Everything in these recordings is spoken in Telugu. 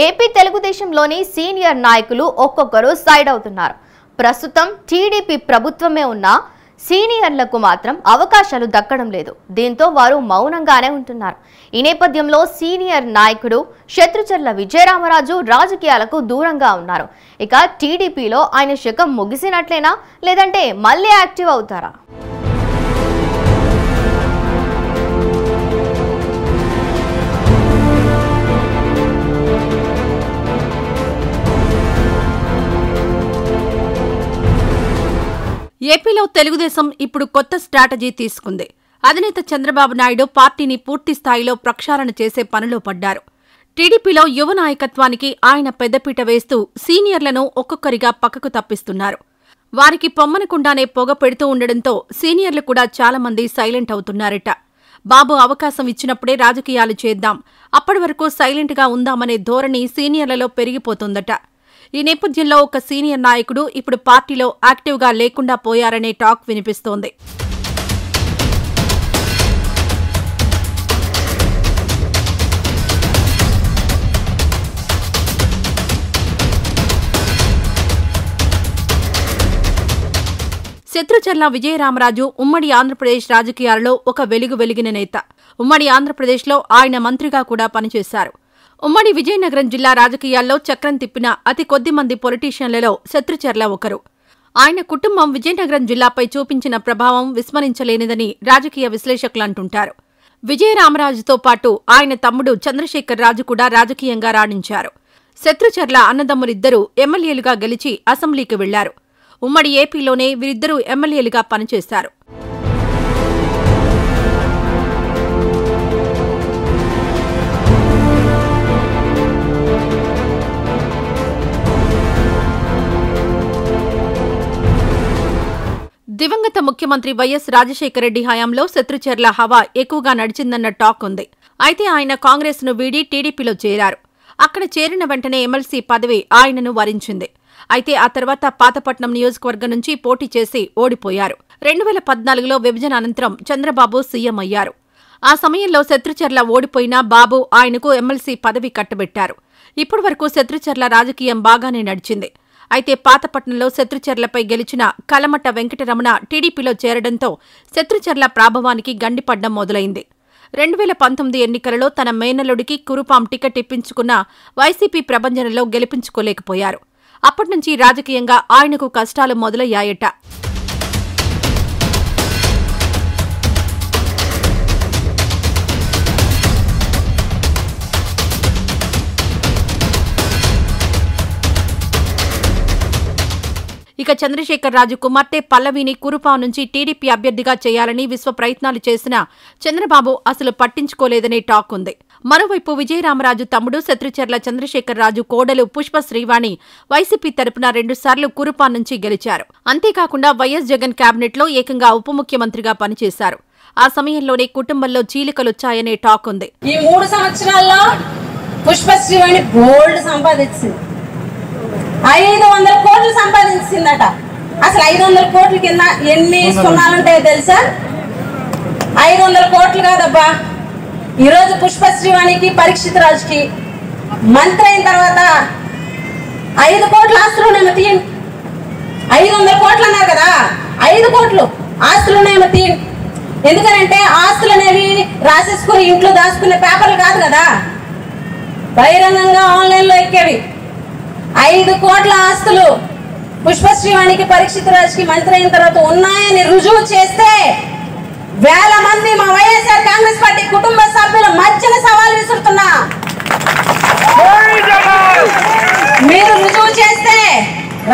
ఏపీ తెలుగుదేశంలోని సీనియర్ నాయకులు ఒక్కొక్కరు సైడ్ అవుతున్నారు. ప్రస్తుతం టీడీపీ ప్రభుత్వమే ఉన్నా సీనియర్లకు మాత్రం అవకాశాలు దక్కడం లేదు. దీంతో వారు మౌనంగానే ఉంటున్నారు. ఈ నేపథ్యంలో సీనియర్ నాయకుడు శత్రుచర్ల విజయరామరాజు రాజకీయాలకు దూరంగా ఉన్నారు. ఇక టీడీపీలో ఆయన శకం ముగిసినట్లేనా, లేదంటే మళ్ళీ యాక్టివ్ అవుతారా? ఏపీలో తెలుగుదేశం ఇప్పుడు కొత్త స్ట్రాటజీ తీసుకుంది. అధినేత చంద్రబాబు నాయుడు పార్టీని పూర్తి స్థాయిలో ప్రక్షాళన చేసే పనిలో పడ్డారు. టీడీపీలో యువ నాయకత్వానికి ఆయన పెద్దపీట వేస్తూ సీనియర్లను ఒక్కొక్కరిగా పక్కకు తప్పిస్తున్నారు. వారికి పొమ్మనకుండానే పొగ పెడుతూ ఉండడంతో సీనియర్లు కూడా చాలా మంది సైలెంట్ అవుతున్నారట. బాబు అవకాశం ఇచ్చినప్పుడే రాజకీయాలు చేద్దాం, అప్పటి వరకు సైలెంట్గా ఉందామనే ధోరణి సీనియర్లలో పెరిగిపోతుందట. ఈ నేపథ్యంలో ఒక సీనియర్ నాయకుడు ఇప్పుడు పార్టీలో యాక్టివ్గా లేకుండా పోయారనే టాక్ వినిపిస్తోంది. శత్రుచర్ల విజయరామరాజు ఉమ్మడి ఆంధ్రప్రదేశ్ రాజకీయాలలో ఒక వెలిగిన నేత. ఉమ్మడి ఆంధ్రప్రదేశ్లో ఆయన మంత్రిగా కూడా పనిచేశారు. ఉమ్మడి విజయనగరం జిల్లా రాజకీయాల్లో చక్రం తిప్పిన అతి కొద్ది మంది పొలిటీషియన్లలో శత్రుచర్ల ఒకరు. ఆయన కుటుంబం విజయనగరం జిల్లాపై చూపించిన ప్రభావం విస్మరించలేనిదని రాజకీయ విశ్లేషకులు అంటుంటారు. విజయరామరాజుతో పాటు ఆయన తమ్ముడు చంద్రశేఖర్ రాజు కూడా రాజకీయంగా రాణించారు. శత్రుచర్ల అన్నదమ్ములిద్దరూ ఎమ్మెల్యేలుగా గెలిచి అసెంబ్లీకి వెళ్లారు. ఉమ్మడి ఏపీలోనే వీరిద్దరూ ఎమ్మెల్యేలుగా పనిచేశారు. దివంగత ముఖ్యమంత్రి వైఎస్ రాజశేఖర రెడ్డి హయాంలో శత్రుచర్ల హవా ఎక్కువగా నడిచిందన్న టాక్ ఉంది. అయితే ఆయన కాంగ్రెస్ను వీడి టీడీపీలో చేరారు. అక్కడ చేరిన వెంటనే ఎమ్మెల్సీ పదవి ఆయనను వరించింది. అయితే ఆ తర్వాత పాతపట్నం నియోజకవర్గం నుంచి పోటీ చేసి ఓడిపోయారు. 2014లో విభజన అనంతరం చంద్రబాబు సీఎం అయ్యారు. ఆ సమయంలో శత్రుచర్ల ఓడిపోయినా బాబు ఆయనకు ఎమ్మెల్సీ పదవి కట్టబెట్టారు. ఇప్పటి వరకు శత్రుచర్ల రాజకీయం బాగానే నడిచింది. అయితే పాతపట్నంలో శత్రుచర్లపై గెలిచిన కలమట వెంకటరమణ టీడీపీలో చేరడంతో శత్రుచర్ల ప్రాభవానికి గండిపడ్డం మొదలైంది. 2019 ఎన్నికలలో తన మేనల్లుడికి కురుపాం టికెట్ ఇప్పించుకున్న వైసీపీ ప్రభంజనంలో గెలిపించుకోలేకపోయారు. అప్పట్నుంచి రాజకీయంగా ఆయనకు కష్టాలు మొదలయ్యాయట. ఇక చంద్రశేఖర్ రాజు కుమార్తె పల్లవిని కురుపాం నుంచి టీడీపీ అభ్యర్థిగా చేయాలని విశ్వ ప్రయత్నాలు చేసినా చంద్రబాబు అసలు పట్టించుకోలేదనే టాక్ ఉంది. మరోవైపు విజయరామరాజు తమ్ముడు శత్రుచర్ల చంద్రశేఖర్ రాజు కోడలు పుష్ప శ్రీవాణి వైసీపీ తరపున 2 సార్లు కురుపాం నుంచి గెలిచారు. అంతేకాకుండా వైఎస్ జగన్ కేబినెట్లో ఏకంగా ఉప ముఖ్యమంత్రిగా పనిచేశారు. ఆ సమయంలోనే కుటుంబంలో చీలికలొచ్చాయనే టాక్ ఉంది. ఈ 3 సంవత్సరాల్లో పుష్ప శ్రీవాణి గోల్డ్ సంపాదించింది. 500 కోట్లు సంపాదించిందట. అసలు 500 కోట్ల కింద ఎన్ని సున్నాలుంటాయో తెలుసా? 500 కోట్లు కాదబ్బా. ఈరోజు పుష్ప శ్రీవాణికి పరీక్షిత్ రాజుకి మంత్రి అయిన తర్వాత 5 కోట్ల ఆస్తులునేమో తీయండి. 500 కోట్లు అన్నారు కదా, 5 కోట్లు ఆస్తులునేమో తీయండి. ఎందుకనంటే ఆస్తులు అనేవి రాసేసుకుని ఇంట్లో దాచుకునే పేపర్లు కాదు కదా, బహిరంగంగా ఆన్లైన్లో ఎక్కేవి. 5 కోట్ల ఆస్తులు పుష్ప శ్రీవాణికి పరీక్షిత్ రాజుకి మంత్రి అయిన తర్వాత ఉన్నాయని రుజువు చేస్తే వేల మంది మా వైఎస్ఆర్ కాంగ్రెస్ పార్టీ కుటుంబ సభ్యుల మధ్యన సవాల్ విసురుతున్నా. మీరు రుజువు చేస్తే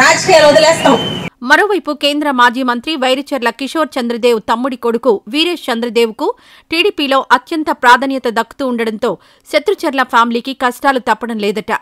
రాజకీయాలు వదిలేస్తాం. మరోవైపు కేంద్ర మాజీ మంత్రి వైరిచర్ల కిషోర్ చంద్రదేవ్ తమ్ముడి కొడుకు వీరేష్ చంద్రదేవ్కు టీడీపీలో అత్యంత ప్రాధాన్యత దక్కుతూ ఉండడంతో శత్రుచర్ల ఫ్యామిలీకి కష్టాలు తప్పడం లేదట.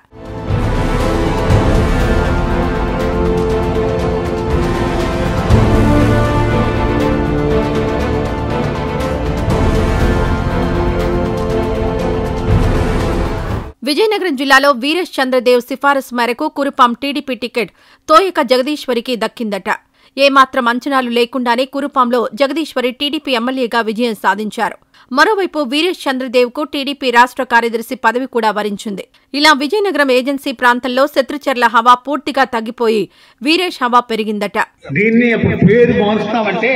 విజయనగరం జిల్లాలో వీరేష్ చంద్రదేవ్ సిఫారసు మేరకు కురుపాం టీడీపీ టికెట్ తోయక జగదీశ్వరికి దక్కిందట. ఏమాత్రం అంచనాలు లేకుండానే కురుపాంలో జగదీశ్వరి టీడీపీ ఎమ్మెల్యేగా విజయం సాధించారు. మరోవైపు వీరేష్ చంద్రదేవ్కు టీడీపీ రాష్ట్ర కార్యదర్శి పదవి కూడా వరించింది. ఇలా విజయనగరం ఏజెన్సీ ప్రాంతంలో శత్రుచర్ల హవా పూర్తిగా తగ్గిపోయి వీరేష్ హవా పెరిగిందట. దీన్ని ఇప్పుడు పేరు మారుస్తామంటే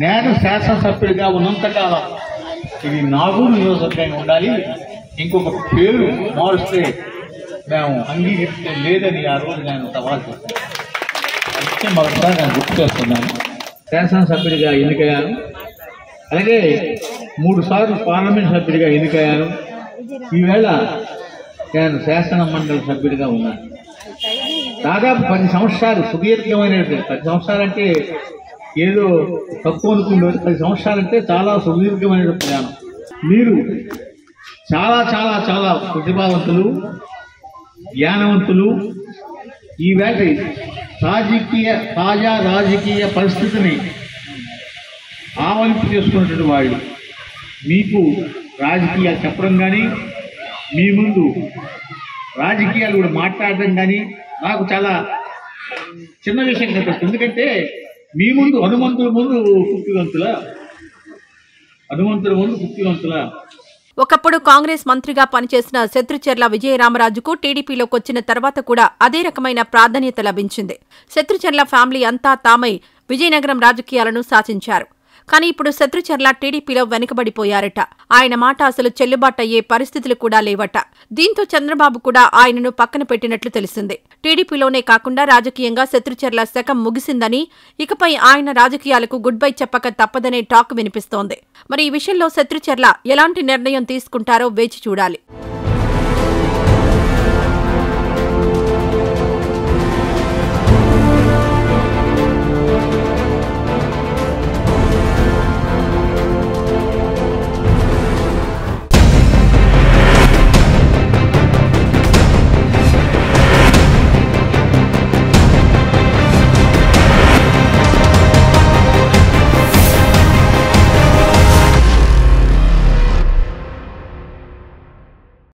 నేను శాసనసభ్యుడిగా ఉన్నంతకాలం ఇది నాగూరు నియోజకవర్గంగా ఉండాలి. ఇంకొక పేరు మారుస్తే మేము అంగీకరిస్తే లేదని ఆ రోజు నేను సవాల్ చేశాను. అందుకే మరొకసారి నేను గుర్తు చేస్తున్నాను. శాసనసభ్యుడిగా ఎన్నికయ్యాను, అలాగే 3 సార్లు పార్లమెంట్ సభ్యుడిగా ఎన్నికయ్యాను. ఈవేళ నేను శాసన మండలి సభ్యుడిగా ఉన్నాను. దాదాపు 10 సంవత్సరాలు సుదీర్ఘమైన 10 సంవత్సరాలు అంటే ఏదో తక్కువ అనుకుంటే 10 సంవత్సరాలంటే చాలా సుదీర్ఘమైన ప్రయాణం. మీరు చాలా చాలా చాలా ప్రతిభావంతులు, జ్ఞానవంతులు. ఈవేళ తాజా రాజకీయ పరిస్థితిని ఆవలింపు చేసుకున్నటువంటి వాళ్ళు మీకు రాజకీయాలు చెప్పడం కానీ, మీ ముందు రాజకీయాలు కూడా మాట్లాడడం కానీ నాకు చాలా చిన్న విషయం కనిపిస్తుంది. ఎందుకంటే మీ ముందు హనుమంతుల ముందు కుక్తివంతుల. ఒకప్పుడు కాంగ్రెస్ మంత్రిగా పనిచేసిన శత్రుచర్ల విజయరామరాజుకు టీడీపీలోకి వచ్చిన తర్వాత కూడా అదే రకమైన ప్రాధాన్యత లభించింది. శత్రుచర్ల ఫ్యామిలీ అంతా తామై విజయనగరం రాజకీయాలను శాసించారు. కానీ ఇప్పుడు శత్రుచర్ల టీడీపీలో వెనుకబడిపోయారట. ఆయన మాట అసలు చెల్లుబాటయ్యే పరిస్థితులు కూడా లేవట. దీంతో చంద్రబాబు కూడా ఆయనను పక్కన పెట్టినట్లు తెలిసింది. టీడీపీలోనే కాకుండా రాజకీయంగా శత్రుచర్ల శకం ముగిసిందని, ఇకపై ఆయన రాజకీయాలకు గుడ్ బై చెప్పక తప్పదనే టాక్ వినిపిస్తోంది. మరి ఈ విషయంలో శత్రుచర్ల ఎలాంటి నిర్ణయం తీసుకుంటారో వేచి చూడాలి.